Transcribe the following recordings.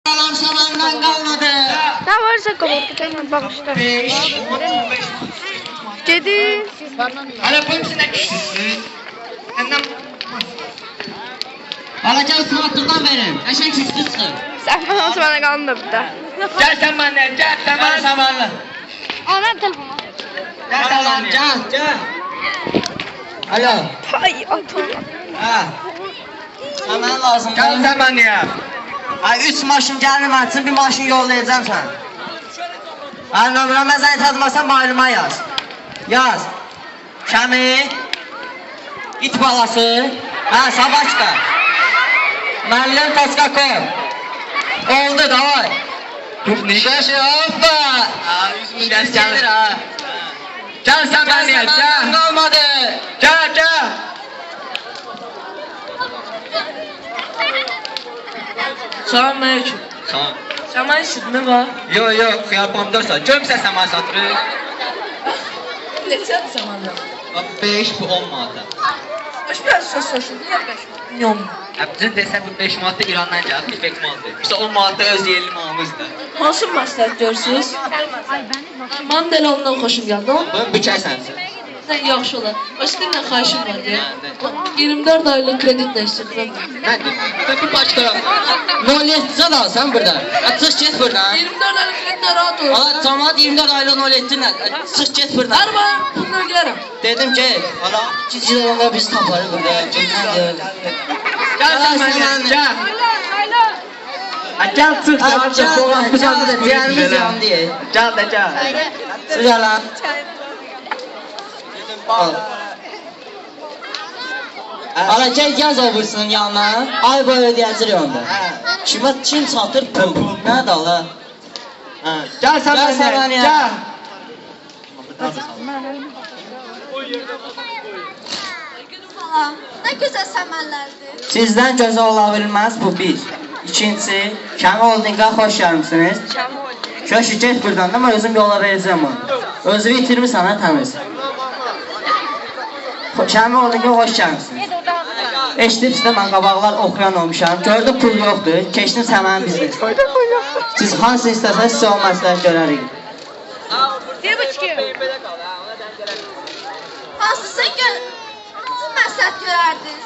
Alam samandan kalmadı. Ne varsa kabartık hemen bakışta. Kedi. Hala polisine kişisin. Alaca ısmartlıktan verin. Eşen küstü çıkır. Sen bana sonra kalma bir daha. Gel sen bana gel. Sen bana samanlı. Ana telefonu. Gel saman gel. Alo. Ay atın. Ha. Saman lazım. Gel sen bana ya. Ay 3 maşın gelmezsin bir maşın yollayacağım sen. Ay nömrəmə zəng yazmasan mailuma yaz. Yaz. Şəmi. İt balası. Ha Sabaçka. Müəllim Toskakov. Oldu davay. Şaşı hoppa. Yüzümün ders gelir ha. Gel sen bana ya gel. Olmadı. Gel. Selamünaleyküm. Tamam. Saman işitme var. Yok xiyabandırsa. Görmüsən saman satırı. Neçədir samanlar? 5 bu 10 manata. Hoş biraz söz soruşun. Niye 5 milyon mu? Bizim desən bu 5 manatda İrandan gəlib, İpek malıdır. Bizə 10 manatda öz yerli malımızdır. Hansı məsləhət görürsünüz? Mən də elə ondan xoşum gəldi. Bunu bükərsənsin. Nə yaxşı olar. Başqa bir xahişim var ya. 24 aylıq kreditle istəyirəm. Nədir? Sən bir başqa. 07'sən alsan burada. Çıx get buradan. 24 aylıq kreditle rahat olur. Ala cəmaət 24 aylıq 07'dən. Çıx get buradan. Var mı? Bunlar gələrəm. Dedim ki, ala cicilənə biz taparıq burada. Gəl sən mənə, gəl. Gəl çıx, gəl. Boğazımızda da deyərimiz yan deyə. Gəl də gəl. Çıx ala. Al. Ala gel obursunun yanına. Ay boyu ödəyəcək onda. Kim çatır pul? Nədir ala? Gəl sən mənə, gəl. Ne güzel samanlardı. Sizdən gözəl ola bilməz bu bir. İkincisi, Şəmi Holding'a xoş gəlmisiniz. Köşü get buradan da, mən özüm yola verəcəm onu. Özü itirmirsən ha təmiz. Şəmi Holding'a xoş gəlmisiniz. Eşitib mən qabaqlar oxuyan olmuşam. Gördü pul yoxdur, keçdim səmən biznes. Siz hansı istəsəz sizə o məsləhət görərik. Siz məsləhət görərdiniz.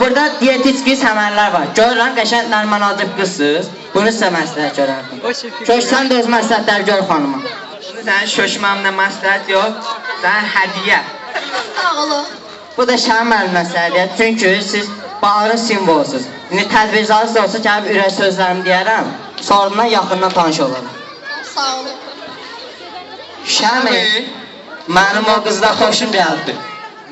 Burada dietetiki səmərlər var. Görürəm, qəşəng nərmanacıq qızsınız. Bunu sizə məsləhət görərdim. Köş, sən də öz məsləhətləri gör xanıma. Sənin köşməmlə məsləhət yox, sənin hədiyə. Sağ olun. Bu da Şəmməl məsləhətidir. Çünki siz bağırın simvolusunuz. İndi tədbircarı siz olsa gəlib ürək sözlərimi deyərəm. Sonradan yaxından tanış olarım. Sağ olun. Şəmi, mənim o qızda xoşum gəldi.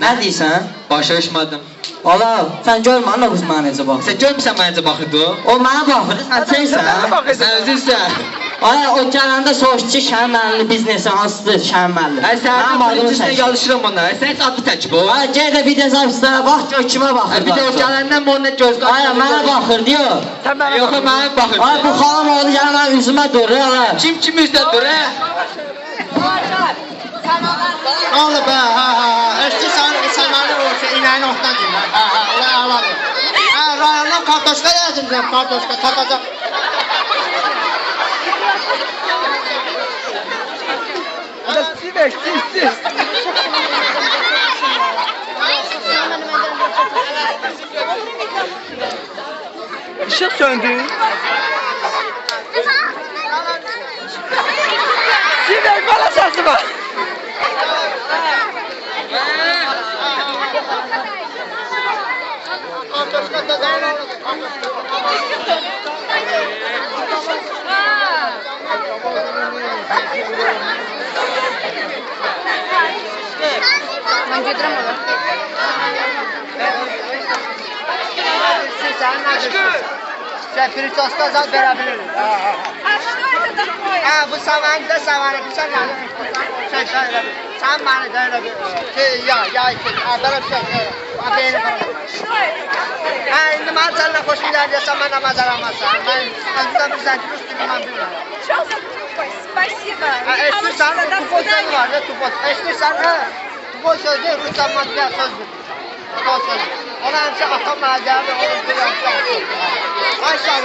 Nə deyirsən? Başa düşmədim. Ola, sən görmə, o qız mənə necə baxır. Sən görmüsən mənə necə baxırdı? O mənə baxır, sən çəksən. Sən özünsən. Ay, o gələndə soruşdu ki, Şəməlli biznesi hansıdır Şəməlli. Sən adını yazışıram ona. Sən heç adını təkib o. Ay, gəl də bir də zavislərə bax, gör kimə baxır. Bir də o gələndən bu ona gözlə. Ay, mənə baxır, diyor. Yox, mənə baxır. Ay, bu xalam oğlu gələ mənim üzümə durur, ala. Kim üzdə dur, hə? Ne oldu be? Eski sanarlı olsa ineğin ottan dinler. Olay ağladı. Rayondan kartoşka yazdım, kartoşka satacak. Işık söndü. Sinek balasası var. Kartoşka satacak. Ben getirem onu. Sen Pritos'ta zat verebiliriz. Bu samanında samanı bir sen lazım. Sen bana da öyle bir ya böyle bir şey. Benim şimdi mazarla hoş gider sen bana mazar almazsan. Ben özümden bir sen üstünü ben bilmem. Спасибо. Eştirsen tupol sözü var da tupol. Eştirsen tupol sözü Ruslan maddeya söz bilir. Tupol sözü. Ona hemşe atam geldi. Aşağı.